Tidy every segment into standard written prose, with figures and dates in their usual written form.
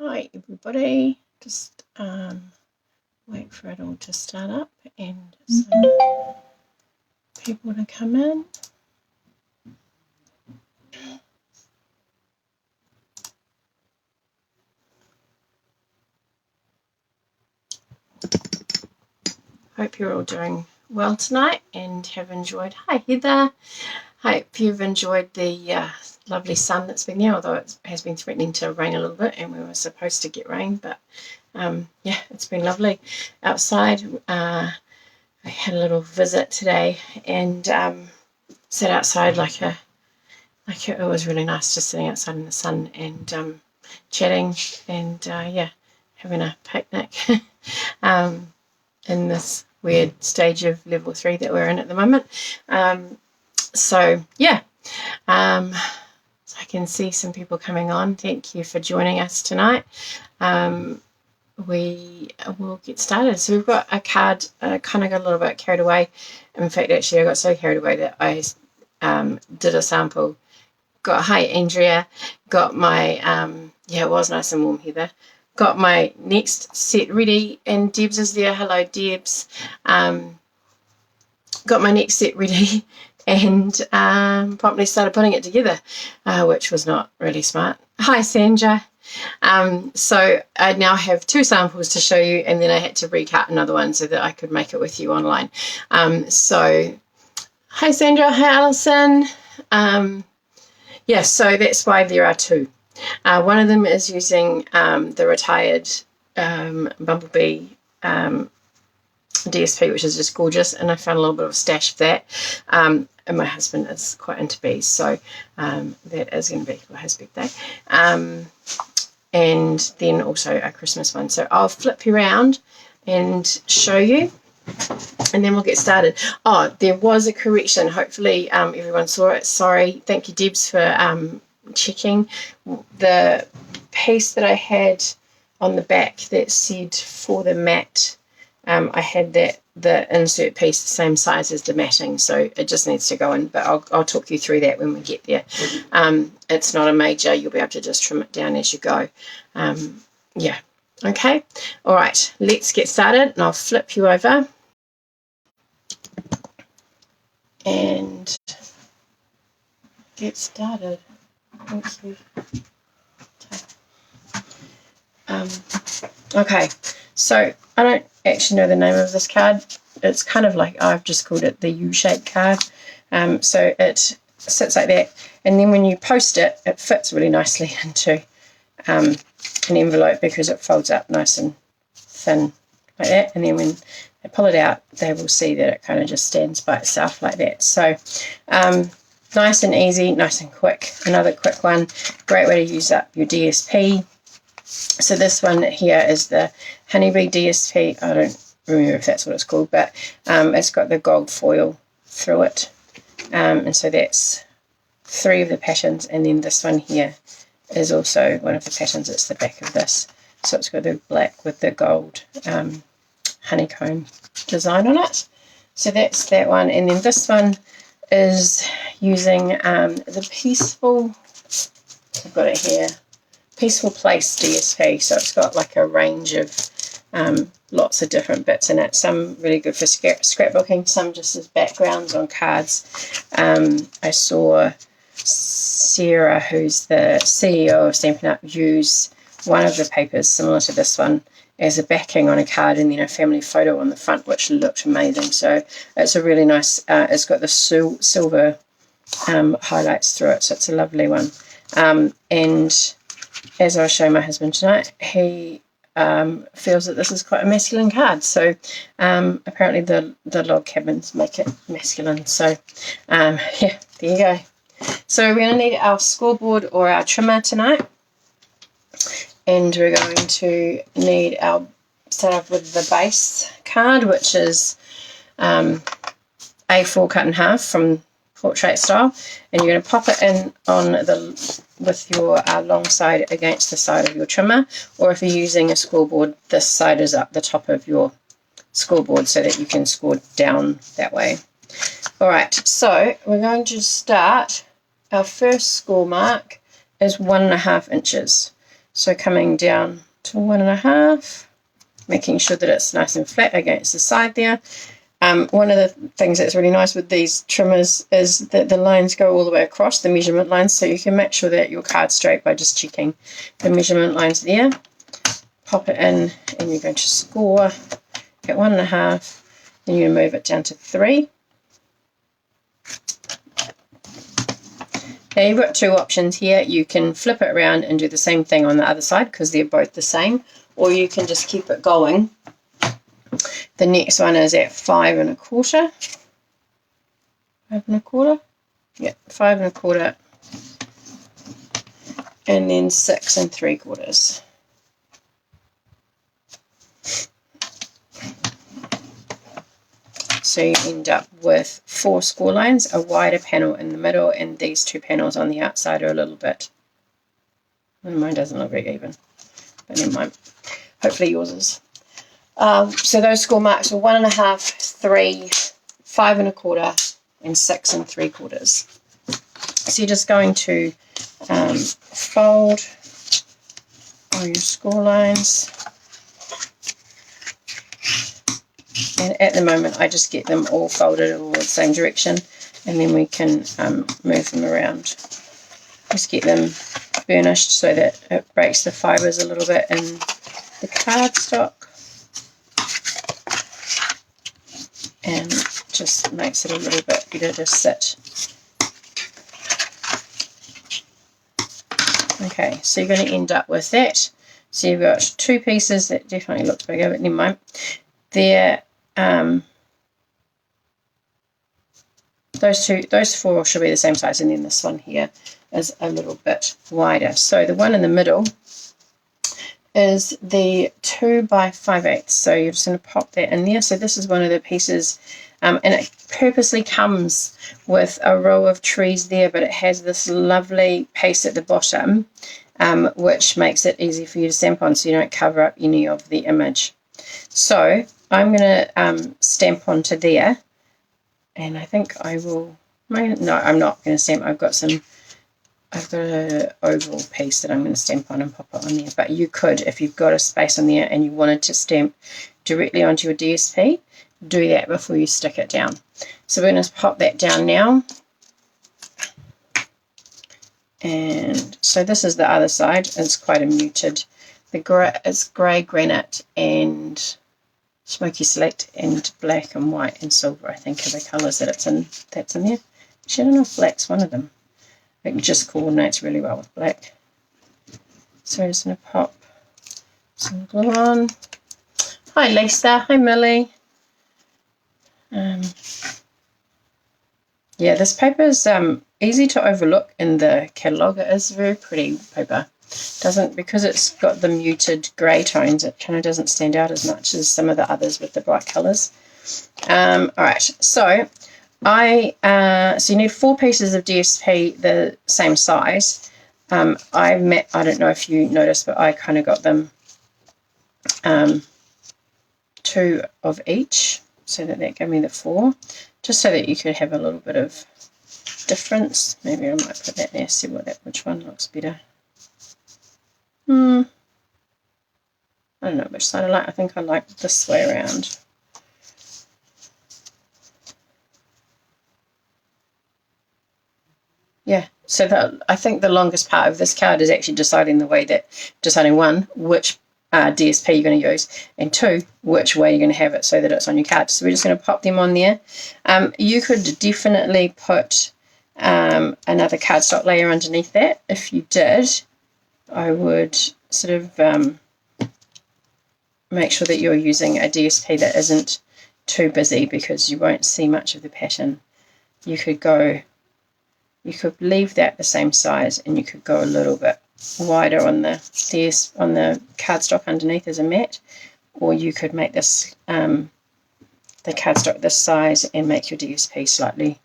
Hi everybody, just wait for it all to start up and some people to come in. Hope you're all doing well tonight and have enjoyed. Hi Heather, hope you've enjoyed the lovely sun that's been there, although it has been threatening to rain a little bit and we were supposed to get rain, but yeah, it's been lovely outside. I had a little visit today and sat outside it was really nice just sitting outside in the sun and chatting and yeah, having a picnic in this weird stage of level 3 that we're in at the moment. So yeah, so I can see some people coming on. Thank you for joining us tonight. We will get started. So we've got a card. I kind of got a little bit carried away. In fact, actually, I got so carried away that I did a sample. Hi Andrea, got my yeah, it was nice and warm, Heather. Got my next set ready, and Debs is there. Hello Debs. Got my next set ready and promptly started putting it together, which was not really smart. Hi Sandra. So I now have 2 samples to show you, and then I had to recut another one so that I could make it with you online. So hi Sandra, hi Alison. Yeah, so that's why there are 2. One of them is using the retired Bumblebee DSP, which is just gorgeous, and I found a little bit of a stash of that. And my husband is quite into bees, so that is going to be for his birthday. And then also a Christmas one. So I'll flip you around and show you, and then we'll get started. Oh, there was a correction. Hopefully everyone saw it. Sorry. Thank you, Debs, for checking. The piece that I had on the back that said for the mat, I had the insert piece the same size as the matting, so it just needs to go in, but I'll talk you through that when we get there. It's not a major. You'll be able to just trim it down as you go. Yeah. Okay. All right. Let's get started, and I'll flip you over and get started. Thank you. Okay, so I don't actually know the name of this card. It's kind of like, I've just called it the U-shaped card. So it sits like that, and then when you post it, it fits really nicely into an envelope because it folds up nice and thin like that, and then when they pull it out, they will see that it kind of just stands by itself like that. So nice and easy, nice and quick. Another quick one, great way to use up your DSP. So this one here is the Honeybee DSP. I don't remember if that's what it's called, but it's got the gold foil through it. And so that's 3 of the patterns, and then this one here is also one of the patterns. It's the back of this. So it's got the black with the gold honeycomb design on it. So that's that one. And then this one is using the Peaceful, I've got it here, Peaceful Place DSP. So it's got like a range of lots of different bits in it. Some really good for scrapbooking, some just as backgrounds on cards. I saw Sarah, who's the CEO of Stampin, use one of the papers similar to this one as a backing on a card, and then a family photo on the front, which looked amazing. So it's a really nice, it's got the silver highlights through it, so it's a lovely one. And as I'll show my husband tonight, he feels that this is quite a masculine card. So apparently the log cabins make it masculine. So yeah, there you go. So we're going to need our scoreboard or our trimmer tonight. And we're going to need start off with the base card, which is A4 cut in half from portrait style, and you're going to pop it in on with your long side against the side of your trimmer, or if you're using a scoreboard, this side is up the top of your scoreboard so that you can score down that way. All right, so we're going to start. Our first score mark is 1.5 inches. So coming down to 1.5, making sure that it's nice and flat against the side there. One of the things that's really nice with these trimmers is that the lines go all the way across, the measurement lines, so you can make sure that your card's straight by just checking the measurement lines there. Pop it in, and you're going to score at 1.5, then you move it down to 3. Now you've got two options here. You can flip it around and do the same thing on the other side because they're both the same, or you can just keep it going. The next one is at 5.25. 5.25? Yeah, 5.25. And then 6.75. So you end up with 4 score lines, a wider panel in the middle, and these 2 panels on the outside are a little bit, well, mine doesn't look very even, but never mind. Hopefully yours is. So those score marks were 1.5, 3, 5.25, and 6.75. So you're just going to fold all your score lines. And at the moment I just get them all folded all the same direction, and then we can move them around. Just get them burnished so that it breaks the fibres a little bit in the cardstock and just makes it a little bit better to sit. Okay, so you're going to end up with that. So you've got 2 pieces. That definitely looks bigger, but never mind. They're those 4 should be the same size, and then this one here is a little bit wider. So the one in the middle is the 2 by 5/8. So you're just going to pop that in there. So this is one of the pieces, and it purposely comes with a row of trees there, but it has this lovely paste at the bottom, which makes it easy for you to stamp on, so you don't cover up any of the image. So I'm going to stamp onto there, and I think I will, no, I'm not going to stamp. I've got an oval piece that I'm going to stamp on and pop it on there, but you could, if you've got a space on there and you wanted to stamp directly onto your DSP, do that before you stick it down. So we're going to pop that down now. And so this is the other side. It's quite a muted, it's grey granite and smoky slate and black and white and silver, I think, are the colours that that's in there. Actually, I don't know if black's one of them. It just coordinates really well with black. So I'm just going to pop some glue on. Hi Lisa, hi Millie. Yeah, this paper is easy to overlook in the catalogue. It is very pretty paper. Because it's got the muted grey tones, it kind of doesn't stand out as much as some of the others with the bright colours. Alright, so so you need 4 pieces of DSP the same size. I don't know if you noticed, but I kind of got them 2 of each, so that gave me the 4, just so that you could have a little bit of difference. Maybe I might put that there, see which one looks better. I don't know which side I like. I think I like this way around. Yeah, so I think the longest part of this card is actually deciding one, which DSP you're going to use, and 2, which way you're going to have it so that it's on your card. So we're just going to pop them on there. You could definitely put another cardstock layer underneath that. If you did, I would sort of make sure that you're using a DSP that isn't too busy, because you won't see much of the pattern. You could leave that the same size, and you could go a little bit wider on the cardstock underneath as a mat, or you could make this the cardstock this size and make your DSP slightly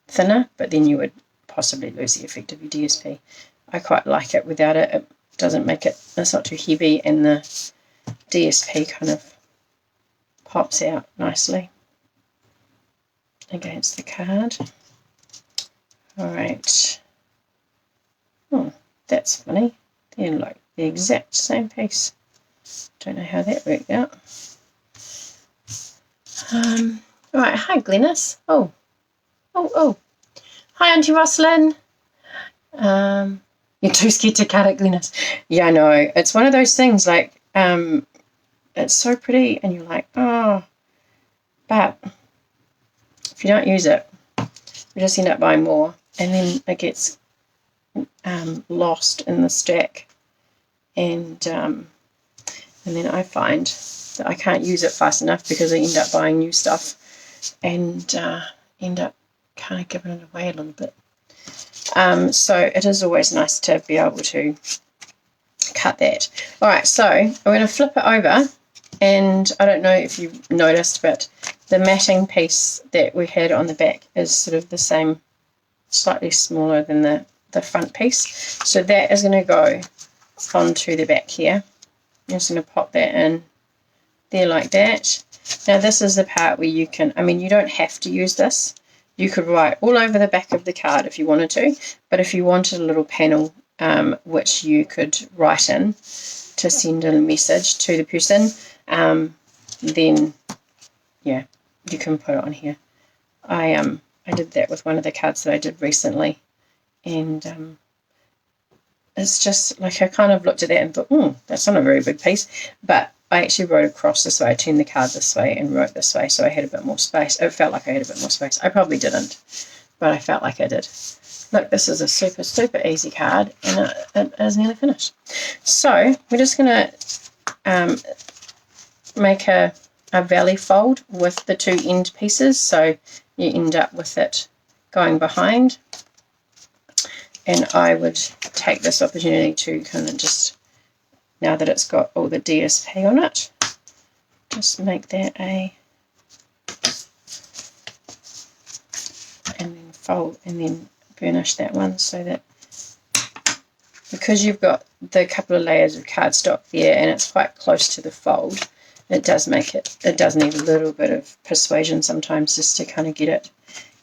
thinner, but then you would possibly lose the effect of your DSP. I quite like it without it. It doesn't make it, it's not too heavy, and the DSP kind of pops out nicely against the card. Alright. Oh, that's funny. They're the exact same piece. Don't know how that worked out. Right, hi Glennis. Oh. Hi Auntie Rosalind. You're too scared to cut it, Glennis. Yeah, I know. It's one of those things like, it's so pretty and you're like, oh, but if you don't use it, you just end up buying more and then it gets lost in the stack, and then I find that I can't use it fast enough because I end up buying new stuff and end up kind of giving it away a little bit. So it is always nice to be able to cut that. Alright, so I'm going to flip it over, and I don't know if you've noticed, but the matting piece that we had on the back is sort of the same, slightly smaller than the front piece. So that is going to go onto the back here. I'm just going to pop that in there like that. Now this is the part where you can, I mean, you don't have to use this. You could write all over the back of the card if you wanted to, but if you wanted a little panel which you could write in to send a message to the person, then yeah, you can put it on here. I did that with one of the cards that I did recently, and it's just like I kind of looked at that and thought, that's not a very big piece, but I actually wrote across this way. I turned the card this way and wrote this way, so I had a bit more space. It felt like I had a bit more space. I probably didn't, but I felt like I did. Look, this is a super, super easy card, and it is nearly finished. So we're just going to make a valley fold with the two end pieces, so you end up with it going behind. And I would take this opportunity to kind of just, now that it's got all the DSP on it, just make that a, and then fold and then burnish that one, so that because you've got the couple of layers of cardstock there and it's quite close to the fold, it does make it, it does need a little bit of persuasion sometimes just to kind of get it.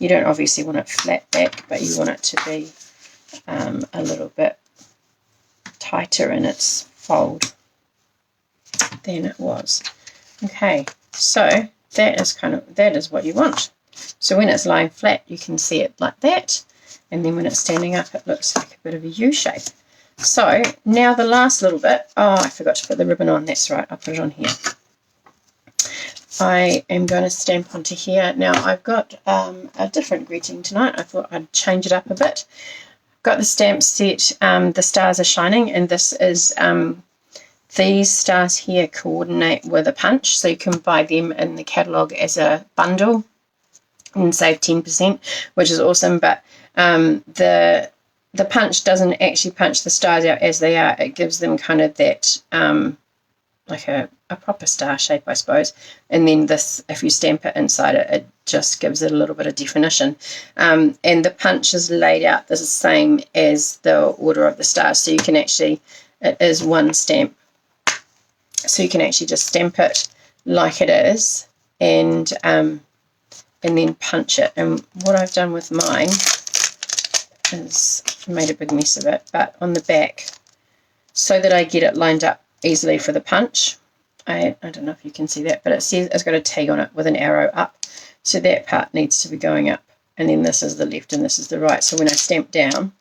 You don't obviously want it flat back, but you want it to be a little bit tighter in its fold than it was. Okay, so that is what you want. So when it's lying flat, you can see it like that, and then when it's standing up, it looks like a bit of a U shape. So now the last little bit, I forgot to put the ribbon on, that's right, I'll put it on here. I am going to stamp onto here. Now I've got a different greeting tonight. I thought I'd change it up a bit. Got the stamp set, The Stars Are Shining, and this is these stars here coordinate with a punch, so you can buy them in the catalogue as a bundle and save 10%, which is awesome. But the punch doesn't actually punch the stars out as they are. It gives them kind of that like a proper star shape, I suppose. And then this, if you stamp it inside it, it just gives it a little bit of definition. And the punch is laid out the same as the order of the stars, so you can actually, it is one stamp, so you can actually just stamp it like it is, and then punch it. And what I've done with mine is made a big mess of it, but on the back, so that I get it lined up easily for the punch, I don't know if you can see that, but it says it's got a T on it with an arrow up, so that part needs to be going up, and then this is the left and this is the right, so when I stamp down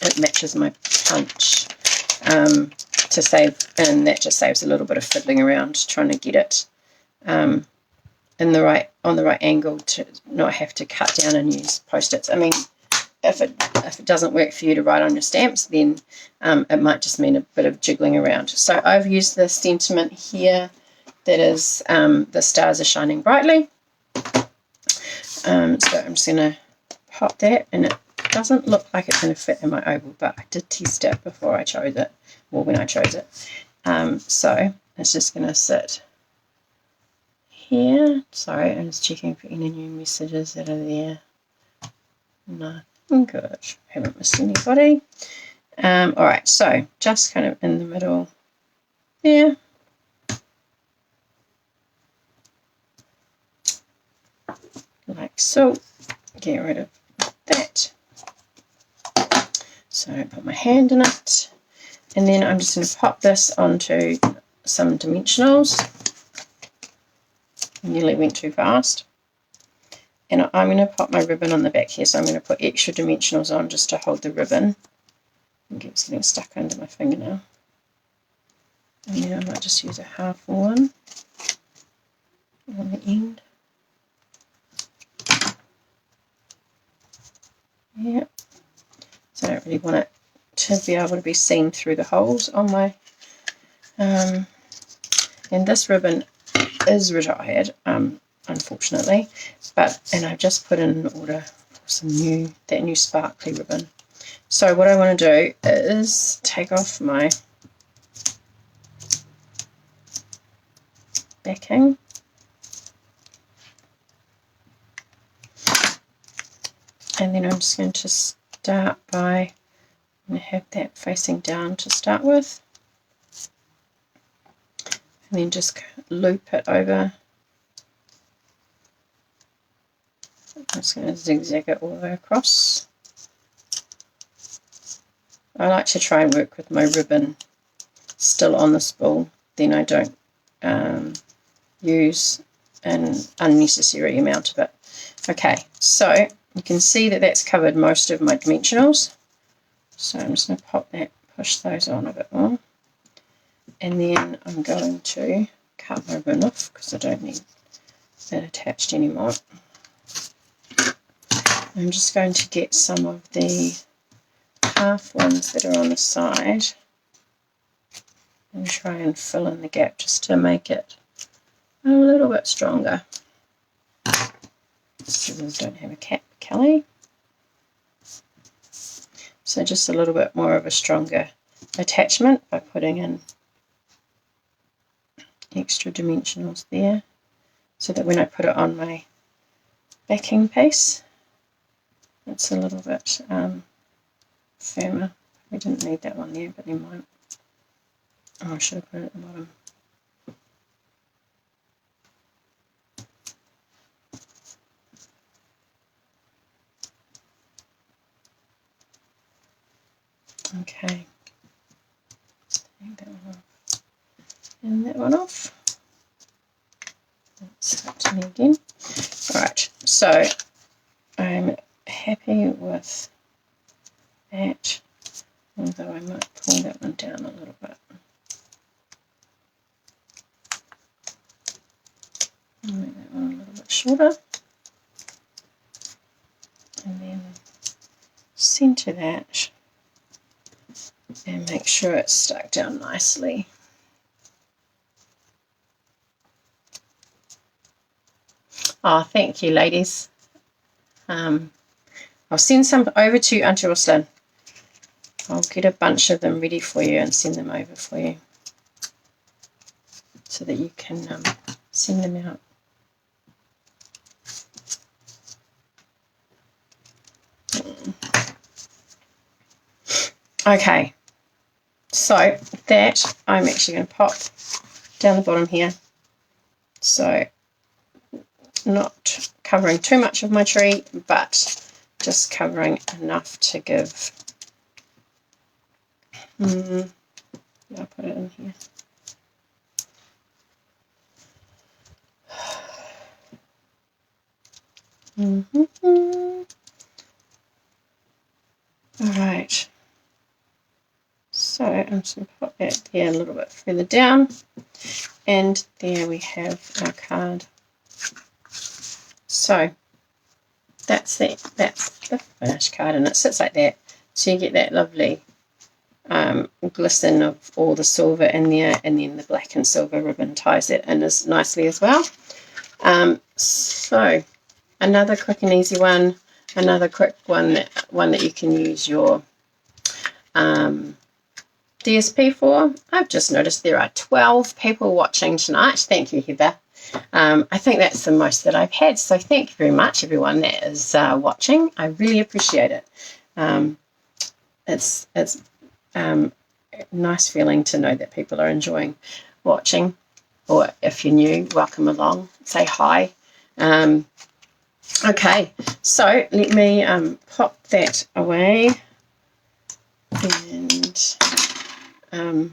it matches my punch to save, and that just saves a little bit of fiddling around trying to get it on the right angle to not have to cut down and use post-its. I mean, if it doesn't work for you to write on your stamps, then it might just mean a bit of jiggling around. So I've used the sentiment here that is The Stars Are Shining Brightly. So I'm just going to pop that, and it doesn't look like it's going to fit in my oval, but I did test it before I chose it, or when I chose it. So it's just going to sit here. Sorry, I'm just checking for any new messages that are there. No. Good. Haven't missed anybody. Alright, so just kind of in the middle there. Like so. Get rid of that. So put my hand in it. And then I'm just going to pop this onto some dimensionals. Nearly went too fast. And I'm going to pop my ribbon on the back here, so I'm going to put extra dimensionals on just to hold the ribbon. It's getting stuck under my fingernail. And then I might just use a half one on the end. Yeah. So I don't really want it to be able to be seen through the holes on my and this ribbon is retired, unfortunately, and I've just put in an order for that new sparkly ribbon. So what I want to do is take off my backing, and then I'm just going to start by have that facing down to start with, and then just loop it over. I'm just going to zigzag it all the way across. I like to try and work with my ribbon still on the spool, then I don't use an unnecessary amount of it. Okay, so you can see that that's covered most of my dimensionals. So I'm just going to push those on a bit more. And then I'm going to cut my ribbon off because I don't need that attached anymore. I'm just going to get some of the half ones that are on the side and try and fill in the gap just to make it a little bit stronger. Scissors don't have a Kelley. So just a little bit more of a stronger attachment by putting in extra dimensionals there, so that when I put it on my backing piece, it's a little bit firmer. We didn't need that one there, but never mind. Oh, I should have put it at the bottom. Okay, take that one off and that one off. That's up to me again. Alright, so I'm happy with that, although I might pull that one down a little bit. Make that one a little bit shorter. And then center that and make sure it's stuck down nicely. Oh, thank you, ladies. I'll send some over to Auntie Roslyn. I'll get a bunch of them ready for you and send them over for you so that you can send them out. Okay, so that I'm actually going to pop down the bottom here, so not covering too much of my tree, but just covering enough to give, I'll put it in here. Alright, so I'm just going to put that there a little bit further down, and there we have our card. So that's the finished card, and it sits like that, so you get that lovely glisten of all the silver in there, and then the black and silver ribbon ties it in as nicely as well. So another quick and easy one, another quick one that you can use your DSP for. I've just noticed there are 12 people watching tonight. Thank you, Heather. I think that's the most that I've had, so thank you very much, everyone that is watching. I really appreciate it. It's a nice feeling to know that people are enjoying watching, or if you're new, welcome along, say hi. Okay, so let me pop that away, and I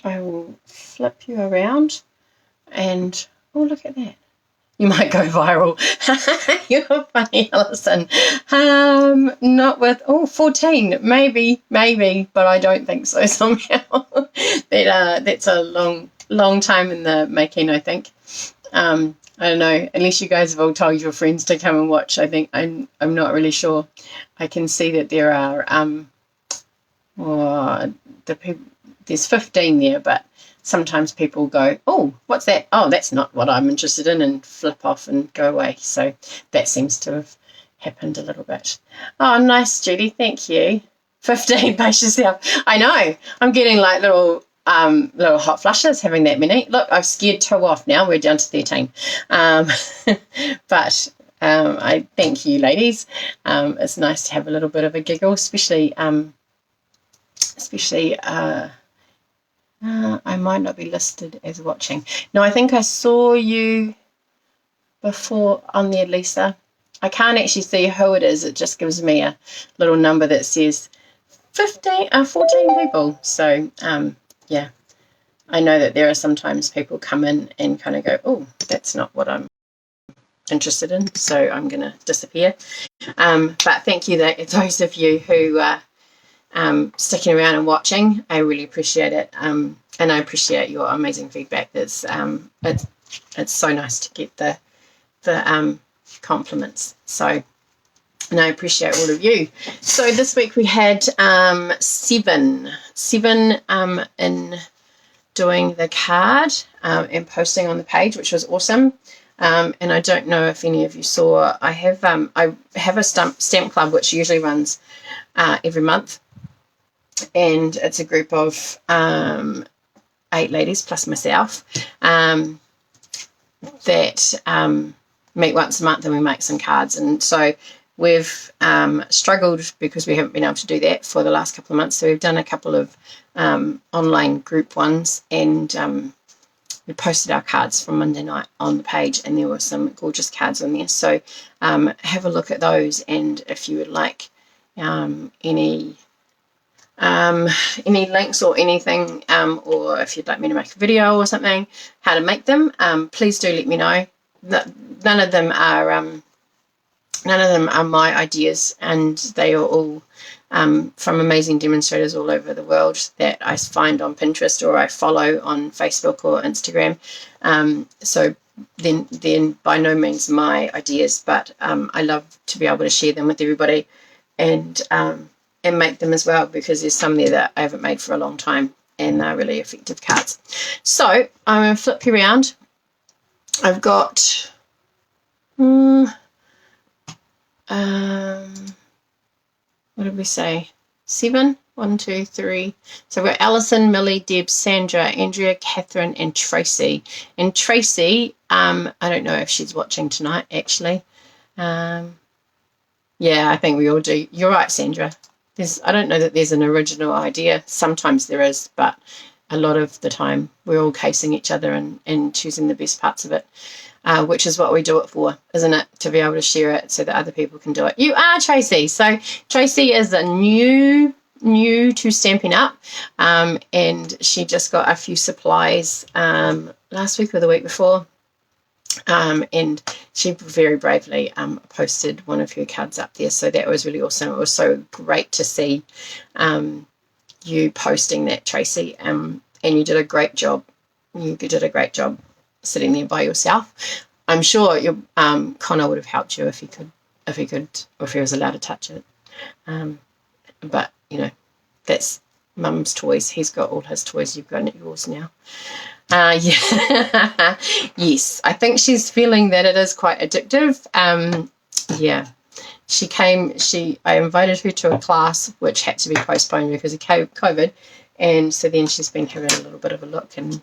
will flip you around and, oh, look at that. You might go viral. You're funny, Alison. Not with, 14, maybe, but I don't think so somehow. That's a long time in the making, I think. I don't know, unless you guys have all told your friends to come and watch. I think I'm not really sure. I can see that there are there's 15 there, but sometimes people go, oh, what's that? Oh, that's not what I'm interested in, and flip off and go away. So that seems to have happened a little bit. Oh, nice, Judy. Thank you. 15, pace yourself. I know. I'm getting like little hot flushes having that many. Look, I've scared 2 off now. We're down to 13. But I thank you, ladies. It's nice to have a little bit of a giggle, especially I might not be listed as watching. No, I think I saw you before on there, Lisa. I can't actually see who it is. It just gives me a little number that says 14 people. So, yeah, I know that there are sometimes people come in and kind of go, oh, that's not what I'm interested in, so I'm going to disappear. But thank you, those of you who are sticking around and watching. I really appreciate it, and I appreciate your amazing feedback. It's so nice to get the compliments. So, and I appreciate all of you. So this week we had 7 in doing the card and posting on the page, which was awesome. And I don't know if any of you saw. I have a stamp club which usually runs every month. And it's a group of 8 ladies plus myself that meet once a month, and we make some cards. And so we've struggled because we haven't been able to do that for the last couple of months. So we've done a couple of online group ones, and we posted our cards from Monday night on the page, and there were some gorgeous cards on there. So have a look at those, and if you would like any links or anything, or if you'd like me to make a video or something, how to make them, please do let me know. None of them are my ideas, and they are all from amazing demonstrators all over the world that I find on Pinterest or I follow on Facebook or Instagram. So then by no means my ideas, but I love to be able to share them with everybody, and make them as well, because there's some there that I haven't made for a long time, and they're really effective cards. So I'm going to flip you around. I've got what did we say? 7? 1, 2, 3. So we've got Alison, Millie, Deb, Sandra, Andrea, Catherine, and Tracy. And Tracy, I don't know if she's watching tonight, actually. Yeah, I think we all do. You're right, Sandra. I don't know that there's an original idea. Sometimes there is, but a lot of the time we're all casing each other and choosing the best parts of it, which is what we do it for, isn't it? To be able to share it so that other people can do it. You are Tracy. So Tracy is a new to Stampin' Up, and she just got a few supplies last week or the week before. And she very bravely posted one of her cards up there, so that was really awesome. It was so great to see you posting that, Tracy, and you did a great job. You did a great job sitting there by yourself. I'm sure your Connor would have helped you if he was allowed to touch it. But you know, that's Mum's toys. He's got all his toys. You've got yours now. Yeah. Yes, I think she's feeling that it is quite addictive. Yeah, I invited her to a class which had to be postponed because of COVID, and so then she's been having a little bit of a look and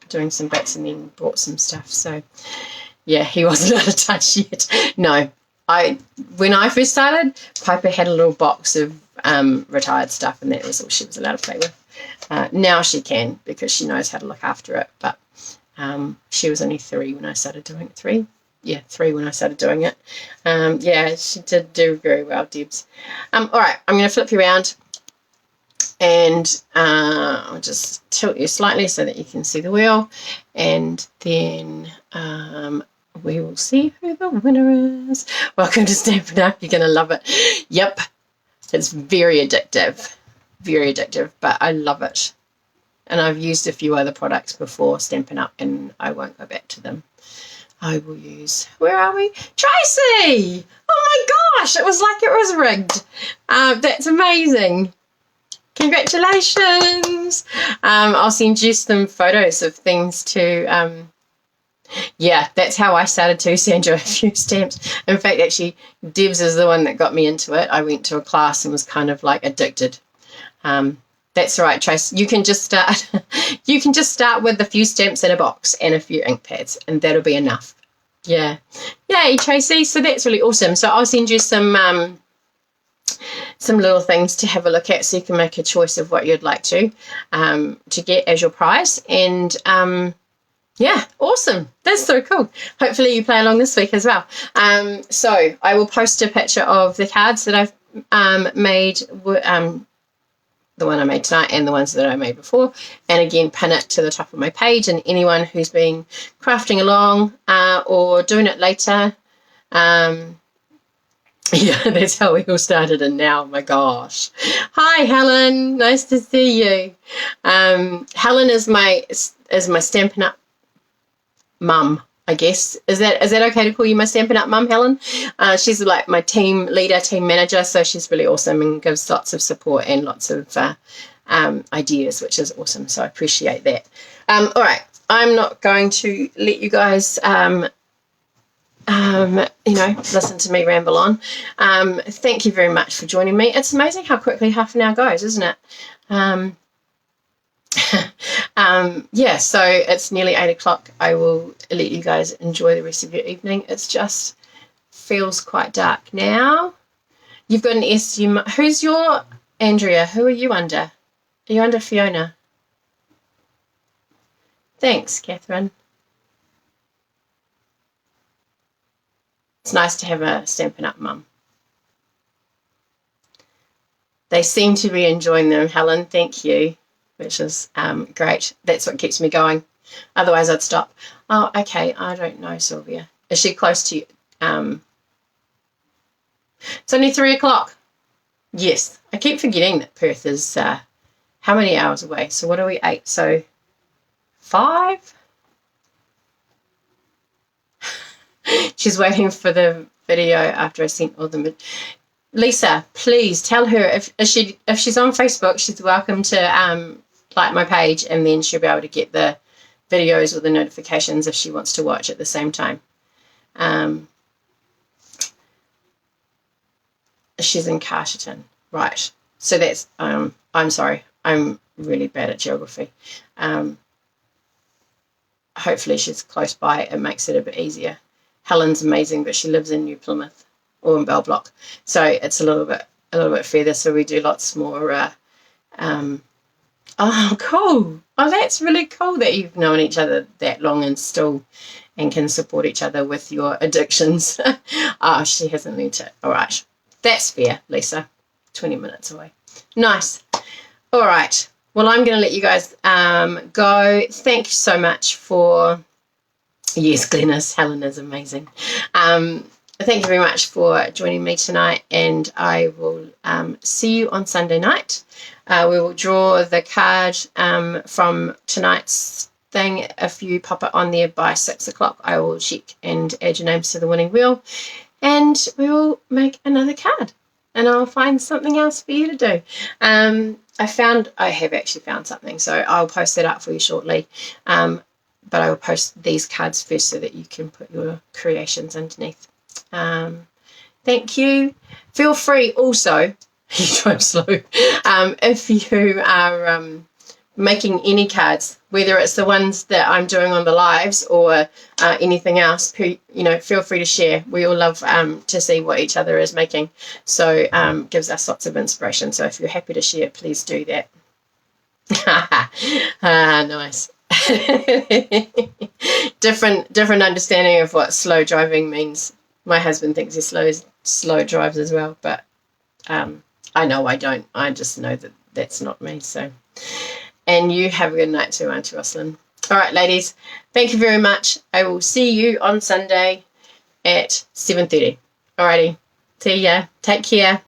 doing some bits, and then brought some stuff. So yeah, he wasn't out of touch yet. No, when I first started, Piper had a little box of retired stuff, and that was all she was allowed to play with. Now she can, because she knows how to look after it, but she was only 3 when I started doing it. 3 when I started doing it. Yeah, she did do very well, Debs. All right, I'm going to flip you around. And I'll just tilt you slightly so that you can see the wheel, and then we will see who the winner is. Welcome to Stampin' Up. You're going to love it. Yep, it's very addictive, but I love it. And I've used a few other products before Stampin' Up, and I won't go back to them. I will use, where are we? Tracy! Oh my gosh, it was like it was rigged. That's amazing. Congratulations. I'll send you some photos of things to, yeah, that's how I started to send you a few stamps. In fact, actually, Debs is the one that got me into it. I went to a class and was kind of like addicted. That's all right, Trace. You can just start. You can just start with a few stamps in a box and a few ink pads, and that'll be enough. Yeah, yay, Tracy. So that's really awesome. So I'll send you some little things to have a look at, so you can make a choice of what you'd like to get as your prize. And yeah, awesome. That's so cool. Hopefully you play along this week as well. So I will post a picture of the cards that I've made. The one I made tonight and the ones that I made before, and again pin it to the top of my page. And anyone who's been crafting along or doing it later, yeah, that's how we all started. And now, my gosh, hi Helen, nice to see you. Helen is my Stampin' Up mum, I guess. Is that okay to call you my Stampin' Up mum, Helen? She's like my team leader, team manager, so she's really awesome and gives lots of support and lots of ideas, which is awesome. So I appreciate that. All right, I'm not going to let you guys, listen to me ramble on. Thank you very much for joining me. It's amazing how quickly half an hour goes, isn't it? Yeah, so it's nearly 8 o'clock. I will let you guys enjoy the rest of your evening. It's just feels quite dark now. You've got an SU. Who's your Andrea? Who are you under? Are you under Fiona? Thanks, Catherine. It's nice to have a Stampin' Up mum. They seem to be enjoying them, Helen. Thank you. Which is great. That's what keeps me going. Otherwise, I'd stop. Oh, okay. I don't know, Sylvia. Is she close to you? It's only 3 o'clock. Yes. I keep forgetting that Perth is how many hours away? So what are we, 8? So 5? She's waiting for the video after I sent all the... Lisa, please tell her if she's on Facebook, she's welcome to like my page, and then she'll be able to get the videos or the notifications if she wants to watch at the same time. She's in Carterton, right? So that's I'm sorry, I'm really bad at geography. Hopefully she's close by. It makes it a bit easier. Helen's amazing, but she lives in New Plymouth or in Bell Block, so it's a little bit further. So we do lots more. Oh, cool! Oh, that's really cool that you've known each other that long and can support each other with your addictions. Oh, she hasn't learnt it. All right, that's fair, Lisa. 20 minutes away. Nice. All right. Well, I'm going to let you guys go. Thank you so much for. Yes, Glennis. Helen is amazing. Thank you very much for joining me tonight, and I will see you on Sunday night. We will draw the card from tonight's thing. If you pop it on there by 6 o'clock, I will check and add your names to the winning wheel, and we will make another card, and I'll find something else for you to do. I have actually found something, so I'll post that up for you shortly. But I will post these cards first so that you can put your creations underneath. Thank you. Feel free also, you drive slow, if you are making any cards, whether it's the ones that I'm doing on the lives or anything else, feel free to share. We all love to see what each other is making, so gives us lots of inspiration. So if you're happy to share, please do that. Nice. different understanding of what slow driving means. My husband thinks he slow drives as well, but I know I don't. I just know that that's not me. So, and you have a good night too, Auntie Roslyn. All right, ladies, thank you very much. I will see you on Sunday at 7:30. Alrighty, see ya. Take care.